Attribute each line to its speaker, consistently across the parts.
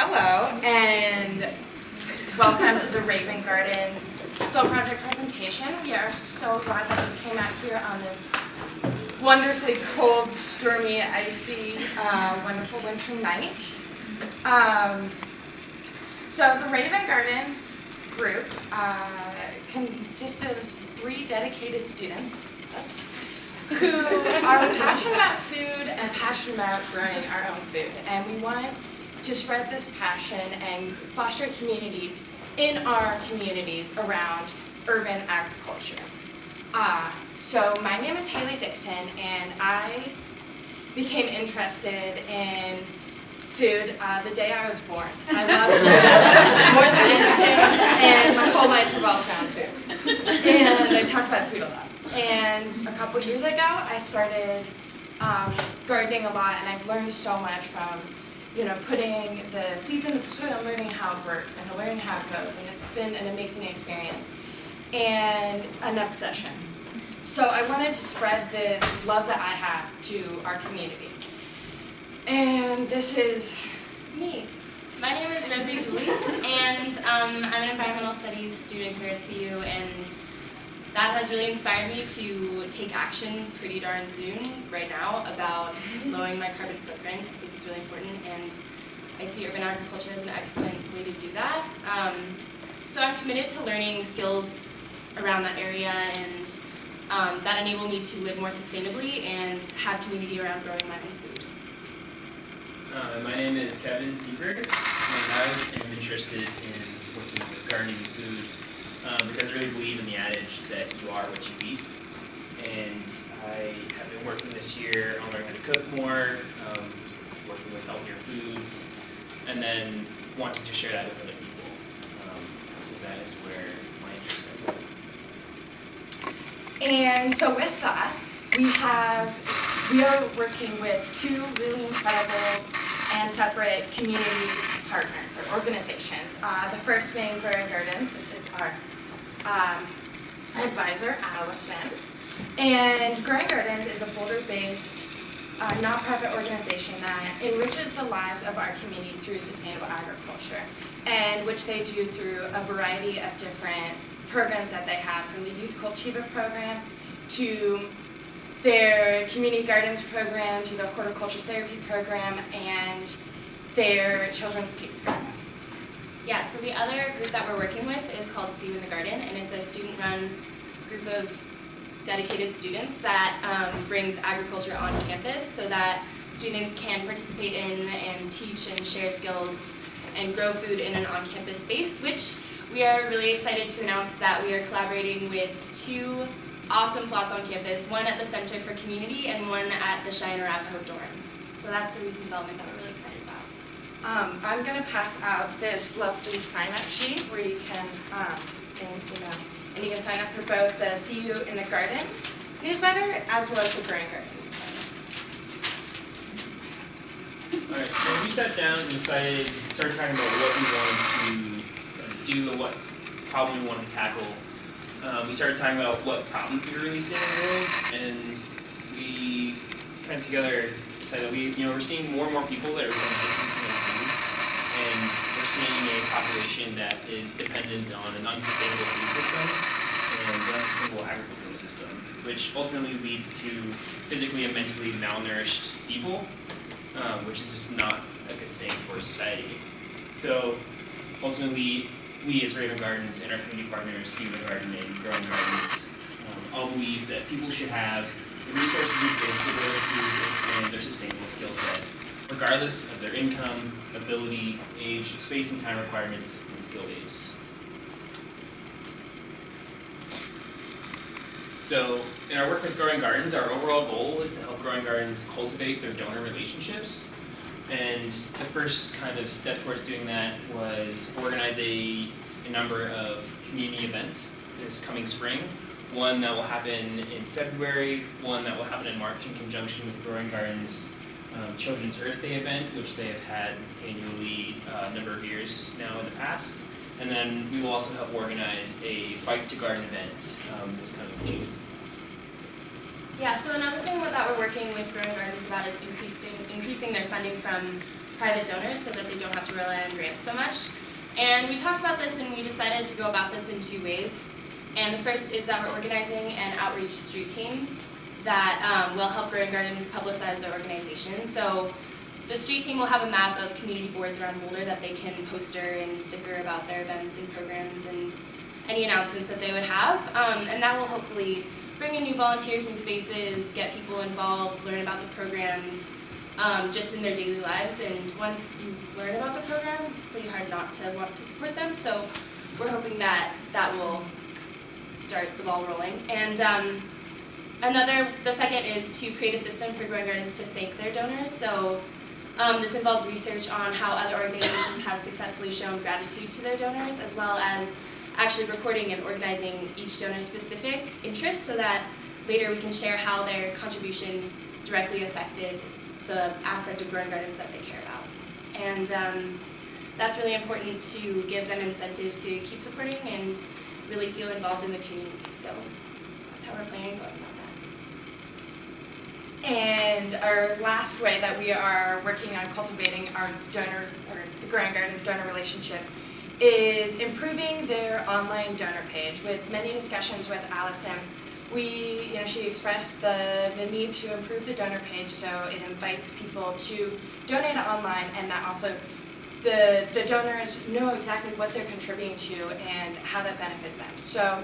Speaker 1: Hello, and welcome to the Raven Gardens Soul Project presentation. We are so glad that you came out here on this wonderfully cold, stormy, icy, wonderful winter night. So the Raven Gardens group consists of 3 dedicated students, us, who are passionate about food and passionate about growing our own food. And we want to spread this passion and foster a community in our communities around urban agriculture. So my name is Haley Dixon, and I became interested in food the day I was born. I love food more than anything, and my whole life revolves around food. And I talk about food a lot. And a couple years ago, I started gardening a lot, and I've learned so much from putting the seeds into the soil and learning how it works and learning how it goes, and it's been an amazing experience and an obsession. So I wanted to spread this love that I have to our community. And this is me.
Speaker 2: My name is Rosie Dooley, and I'm an environmental studies student here at CU, and that has really inspired me to take action pretty darn soon, right now, about lowering my carbon footprint. I think it's really important, and I see urban agriculture as an excellent way to do that. So I'm committed to learning skills around that area, and that enable me to live more sustainably and have community around growing my own food.
Speaker 3: My name is Kevin Seabricks, and I am interested in working with gardening and food because I really believe in the adage that you are what you eat. And I have been working this year on learning how to cook more, working with healthier foods, and then wanting to share that with other people. So that is where my interest is.
Speaker 1: And so with that, we are working with 2 really incredible and separate community partners or organizations. The first being Growing Gardens. This is our advisor, Allison. And Growing Gardens is a Boulder-based nonprofit organization that enriches the lives of our community through sustainable agriculture, and which they do through a variety of different programs that they have, from the Youth Cultiva program to their Community Gardens program to their Horticulture Therapy program and their Children's Peace Garden.
Speaker 2: Yeah, so the other group that we're working with is called CU in the Garden, and it's a student-run group of dedicated students that brings agriculture on campus so that students can participate in and teach and share skills and grow food in an on-campus space, which we are really excited to announce that we are collaborating with 2 awesome plots on campus, one at the Center for Community and one at the Cheyenne Arapaho dorm. So that's a recent development that we're really excited about.
Speaker 1: I'm going to pass out this lovely sign-up sheet where you can, and you can sign up for both the CU in the Garden newsletter as well as the Growing Garden newsletter.
Speaker 3: Alright, so we sat down and started talking about what we wanted to do and what problem we wanted to tackle. We started talking about what problems we were really seeing in the world, and we kind of together decided that we're seeing more and more people that are becoming distant from their food, and we're seeing a population that is dependent on an unsustainable food system and an unsustainable agricultural system, which ultimately leads to physically and mentally malnourished people, which is just not a good thing for society. So ultimately, we as Raven Gardens and our community partners, CU in the Garden and Growing Gardens, all believe that people should have the resources and skills to grow their food and expand their sustainable skill set, regardless of their income, ability, age, space and time requirements, and skill base. So, in our work with Growing Gardens, our overall goal is to help Growing Gardens cultivate their donor relationships. And the first kind of step towards doing that was organize a number of community events this coming spring. One that will happen in February, one that will happen in March in conjunction with Growing Gardens' Children's Earth Day event, which they have had annually a number of years now in the past. And then we will also help organize a Bike to Garden event this coming June.
Speaker 2: Yeah, so another thing that we're working with Growing Gardens about is increasing their funding from private donors so that they don't have to rely on grants so much. And we talked about this and we decided to go about this in 2 ways. And the first is that we're organizing an outreach street team that will help Growing Gardens publicize their organization. So the street team will have a map of community boards around Boulder that they can poster and sticker about their events and programs and any announcements that they would have. And that will hopefully bring in new volunteers, new faces, get people involved, learn about the programs just in their daily lives. And once you learn about the programs, it's pretty hard not to want to support them. So we're hoping that that will start the ball rolling. And the second is to create a system for Growing Gardens to thank their donors. So this involves research on how other organizations have successfully shown gratitude to their donors, as well as actually recording and organizing each donor's specific interests so that later we can share how their contribution directly affected the aspect of Growing Gardens that they care about. And that's really important to give them incentive to keep supporting and really feel involved in the community. So that's how we're planning on going about that.
Speaker 1: And our last way that we are working on cultivating our donor, or the Growing Gardens donor relationship, is improving their online donor page. With many discussions with Allison, she expressed the need to improve the donor page so it invites people to donate online, and that also the donors know exactly what they're contributing to and how that benefits them. So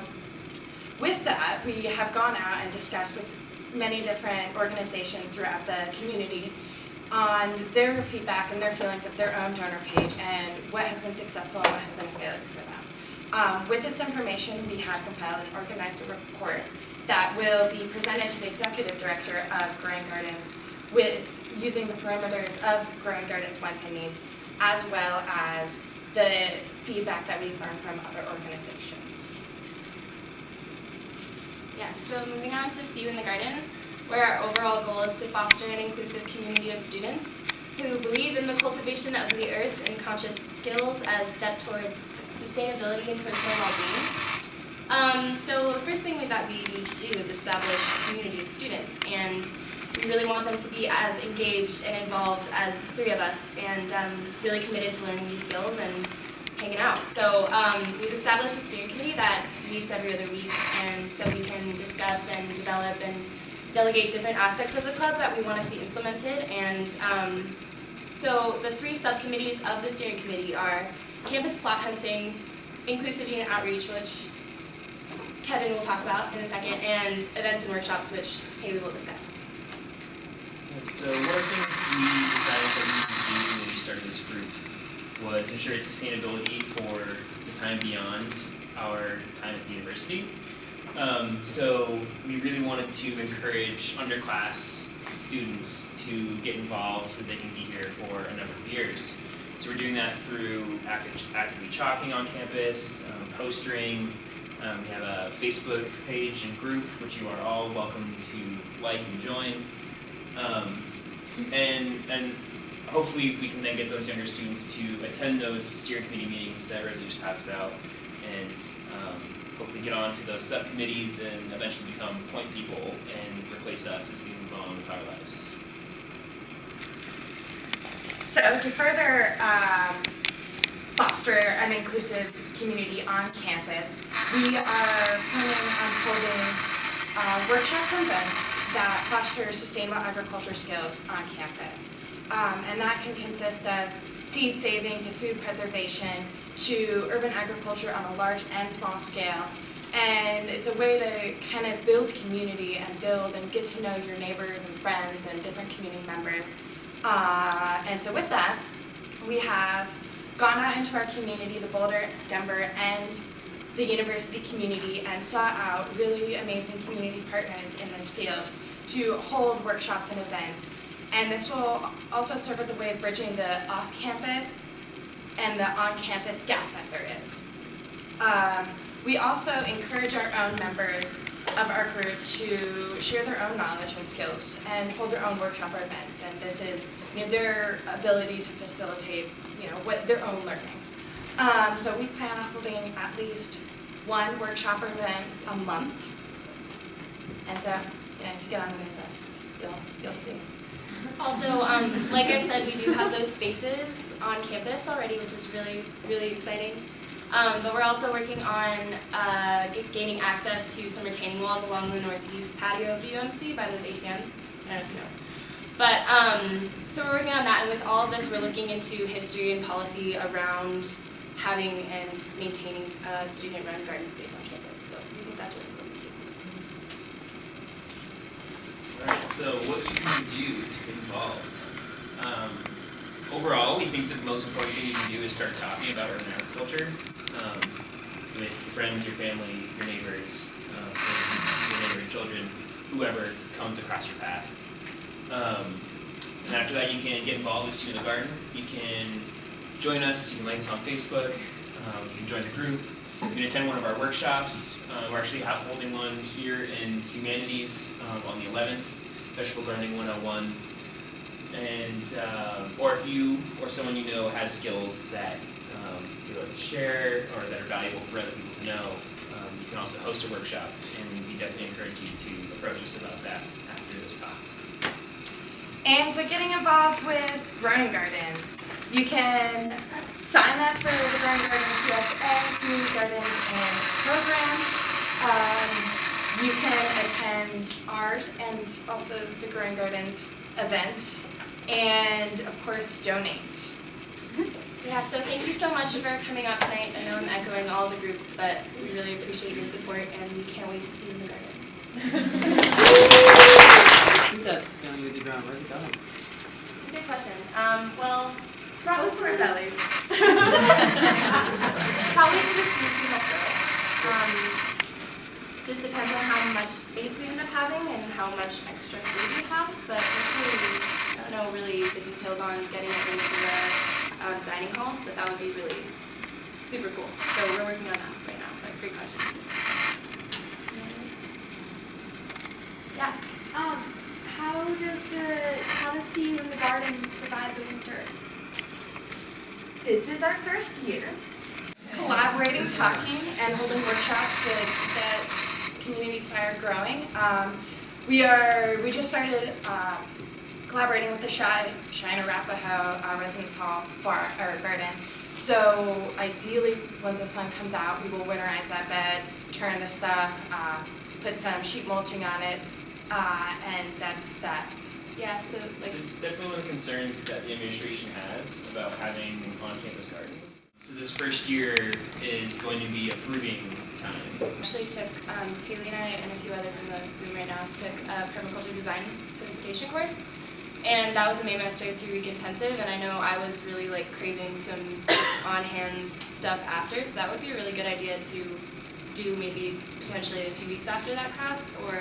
Speaker 1: with that, we have gone out and discussed with many different organizations throughout the community on their feedback and their feelings of their own donor page and what has been successful and what has been a failure for them. With this information, we have compiled and organized a report that will be presented to the executive director of Growing Gardens with using the parameters of Growing Gardens' wants and needs, as well as the feedback that we've learned from other organizations.
Speaker 2: Yeah, so moving on to See You in the Garden, where our overall goal is to foster an inclusive community of students who believe in the cultivation of the earth and conscious skills as step towards sustainability and personal well-being. So the first thing that we need to do is establish a community of students, and we really want them to be as engaged and involved as the three of us, and really committed to learning these skills and hanging out. So we've established a steering committee that meets every other week, and so we can discuss and develop and delegate different aspects of the club that we want to see implemented. And so the 3 subcommittees of the steering committee are campus plot hunting, inclusivity and outreach, which Kevin will talk about in a second, and events and workshops, which Haley will discuss.
Speaker 3: So one of the things we decided that we needed to do when we started this group was ensure sustainability for the time beyond our time at the university. So we really wanted to encourage underclass students to get involved so they can be here for a number of years. So we're doing that through actively chalking on campus, postering. We have a Facebook page and group, which you are all welcome to like and join. And hopefully we can then get those younger students to attend those steering committee meetings that Rosie just talked about, and hopefully get on to those subcommittees and eventually become point people and replace us as we move on with our lives.
Speaker 1: So to further foster an inclusive community on campus, we are planning on holding workshops and events that foster sustainable agriculture skills on campus. And that can consist of seed saving to food preservation to urban agriculture on a large and small scale. And it's a way to kind of build community and build and get to know your neighbors and friends and different community members. And so with that, we have gone out into our community, the Boulder, Denver, and the university community, and sought out really amazing community partners in this field to hold workshops and events. And this will also serve as a way of bridging the off-campus and the on-campus gap that there is. We also encourage our own members of our group to share their own knowledge and skills and hold their own workshop or events. And this is their ability to facilitate what their own learning. So we plan on holding at least one workshop or event a month. And so if you get on the news list, you'll see.
Speaker 2: Also, like I said, we do have those spaces on campus already, which is really, really exciting. But we're also working on gaining access to some retaining walls along the northeast patio of the UMC by those ATMs. I don't know if you know. But, so we're working on that, and with all of this, we're looking into history and policy around having and maintaining a student-run garden space on campus. So we think that's really important too.
Speaker 3: Alright, so what you can do to get involved. Overall, we think that the most important thing you can do is start talking about urban agriculture with your friends, your family, your neighbors, your neighboring children, whoever comes across your path. And after that, you can get involved with Student in the Garden. You can join us, you can like us on Facebook, you can join the group, you can attend one of our workshops. We're actually holding one here in Humanities on the 11th, Vegetable Gardening 101. And, or if you or someone you know has skills that you'd like to share or that are valuable for other people to know, you can also host a workshop, and we definitely encourage you to approach us about that after this talk.
Speaker 1: And so getting involved with growing gardens. You can sign up for the Growing Gardens CSA, community gardens, and programs. You can attend ours and also the Growing Gardens events, and of course donate.
Speaker 2: Yeah, so thank you so much for coming out tonight. I know I'm echoing all the groups, but we really appreciate your support, and we can't wait to see you in the gardens.
Speaker 4: I think that's going to be the ground. Where's it going?
Speaker 2: It's a good question. Well,
Speaker 1: Probably to our bellies.
Speaker 2: probably to the students who help grow. Just depends on how much space we end up having and how much extra food we have, but hopefully, I don't know really the details on getting it into the dining halls, but that would be really super cool. So we're working on that right now, but great question. Yeah.
Speaker 5: How does See You in the Garden survive the winter?
Speaker 1: This is our first year. Collaborating, talking, and holding workshops to keep that community fire growing. We just started collaborating with the Cheyenne Arapaho Residence Hall for our garden. So ideally, once the sun comes out, we will winterize that bed, turn the stuff, put some sheet mulching on it, and that's that.
Speaker 2: Yeah, so like
Speaker 3: It's definitely one of the concerns that the administration has about having on-campus gardens. So this first year is going to be a proving time.
Speaker 2: actually took Haley and I and a few others in the room right now took a permaculture design certification course, and that was a May semester 3-week intensive. And I know I was really like craving some on-hands stuff after, so that would be a really good idea to do maybe potentially a few weeks after that class or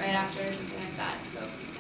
Speaker 2: right after or something like that. So. Yeah.